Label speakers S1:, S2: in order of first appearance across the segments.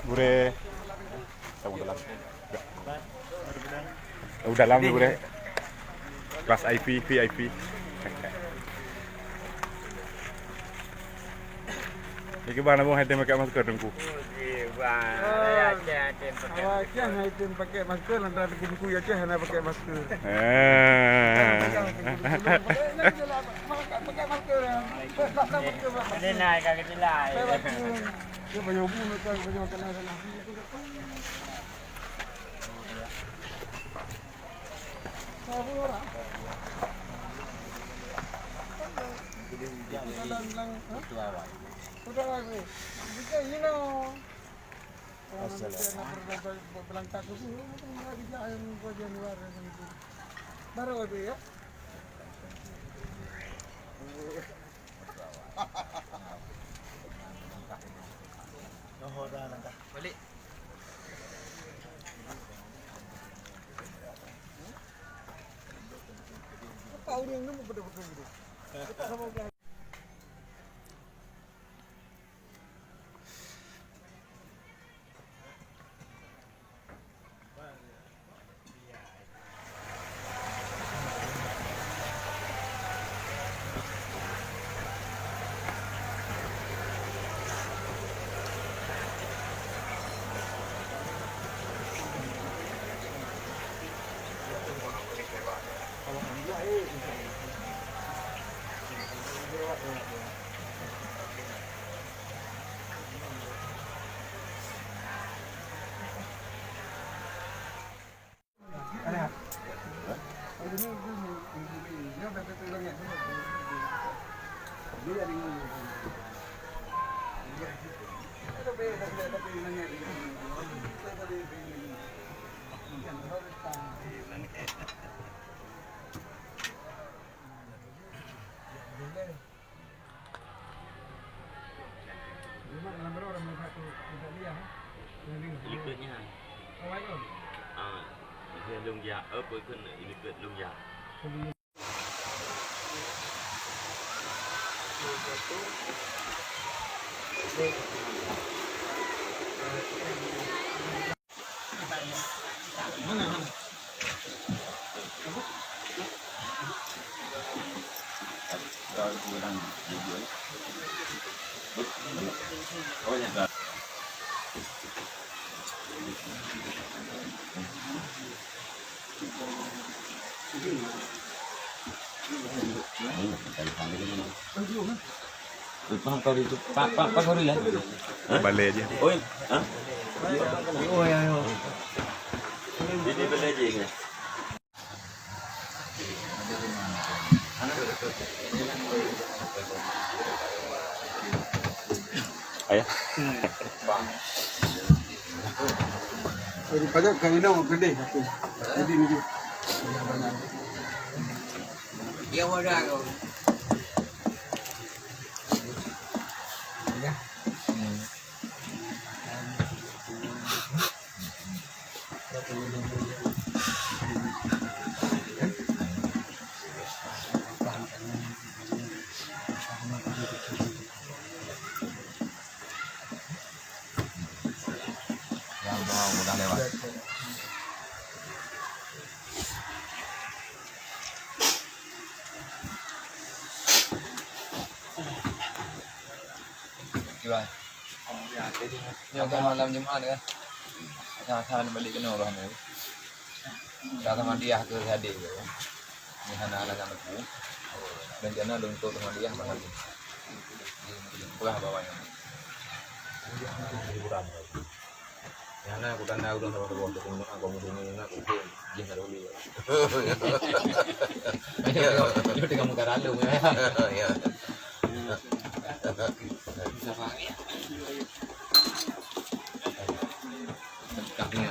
S1: Bure. Tahu dalam. Tahu dalam ni bure. Kelas IP, VIP. Ini mana mau hati pakai masker dengku?
S2: Awak haitin pakai masker, lantaran buku ya cah nak pakai masker. Pakai masker.
S3: Ini naik kagak nilai.
S2: Dia banyak buku nak banyak makan sana. Sabu orang. Sudah lagi. Jika ini berangkat ke sini, mungkin lagi jalan ke Januari nanti. Baru itu ya.
S3: Balik.
S2: Apa orang ni mau betul-betul gitu? Kita sama dia.
S4: Ikutnya. Ini lung ya, apa pun ini ikut lung ya. Pak baru lah.
S1: Balik aja.
S4: Oh, hah? Oh ya. Ini balik aja ya. Ayah.
S2: Daripada kainau gede. Jadi ni.
S3: Dia wadah kau.
S4: Udah lewat.
S3: Gila. Ni akan malam Jumaat kan. Saat balik ke Nurah ni. Kata mandiah ke hadir ke. Ni hana ala nama ku. Dan jana untuk mandiah malam ni. Pulang bawanya. Yana aku kan udah sama teman teman aku mau dulu nak aku jangan dulu. Itu tinggal muka lalu ya. Bisa pakai. Kakinya.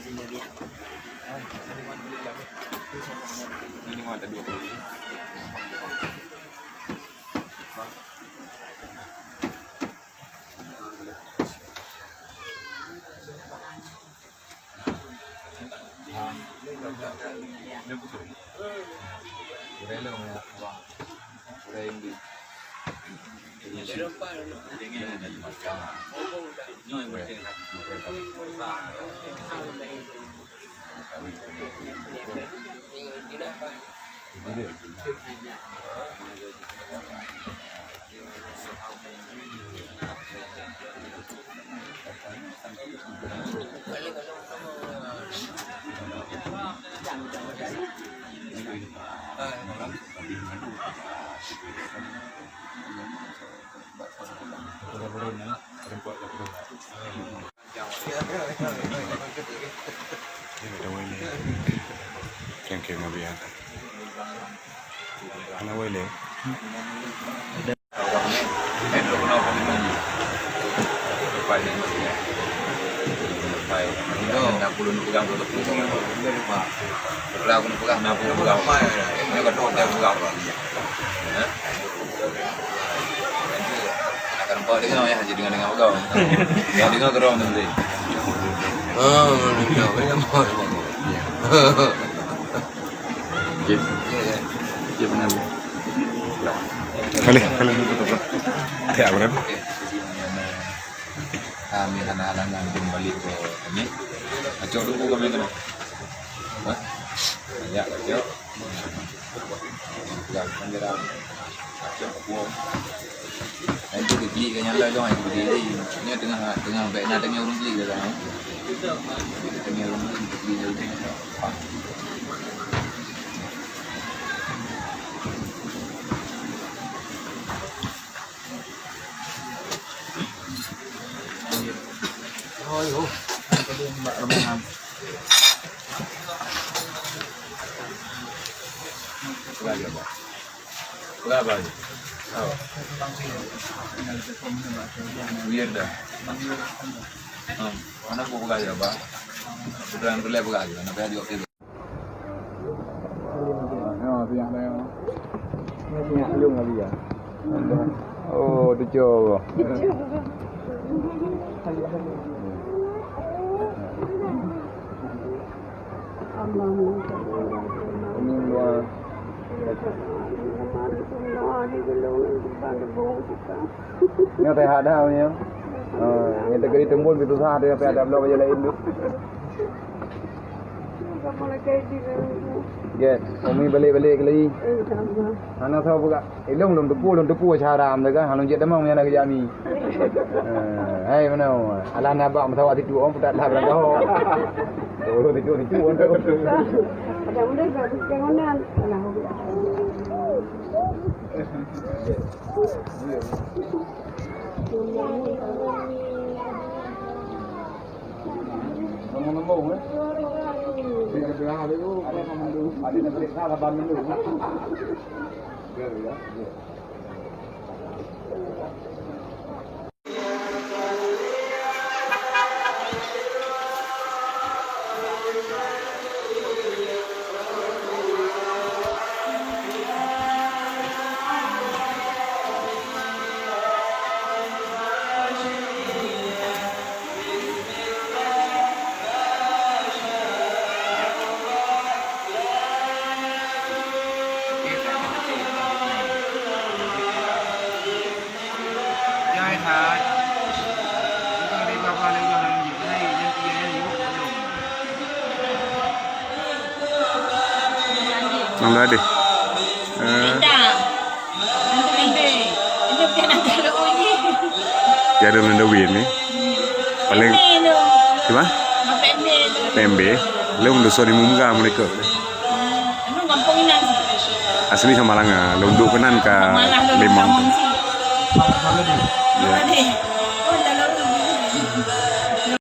S3: Ini mau ada 2 kali. Rela ya, bang. Udah ini.
S1: Yang mabihan. Ana wele. Kali. Ya berapa?
S3: Kami anak-anak kembali ke ini. Acok dulu kami kena. Ya, acok. Jangan kira acok buang. Itu beli ke nyala dong, itu beli. Ini tengah baiknya tengah orang beli dah. Tengah orang beli jadi. Oh, tadi Mbak Romangan. Berapa aja? Oh. Weird dah. Mana aku buka aja, Pak? Sudah relay buka aja, nanti aja oke. Oh, siang dah. Siang lu enggak dia. Oh, dicoba. Yang teh ada punya. Yang teh kali tembul gitu sah ada apa ada belum aja lain tu. Get, umi balik lagi. Anak tahu buka. Ilung tepu cara am dah kan. Halung jet demang punya nak jami. Hai mana? Alah nak bak tahu ati tu om tak lah berang kau. Oh, itu on tu.
S5: Ada benda jangan nak. Alah.
S3: Ngomong-ngomong eh. Dia bilang ada tu, ada nak beli salah ban dulu. Ya.
S1: Nggak deh. Ya ada nenda win ni. Paling. Cuma? Pembe. Lewat dosa di muka mereka.
S5: Emang kampung ini
S1: Asli sama Malanga. Lunduk kenan ke Limang.
S5: Ya.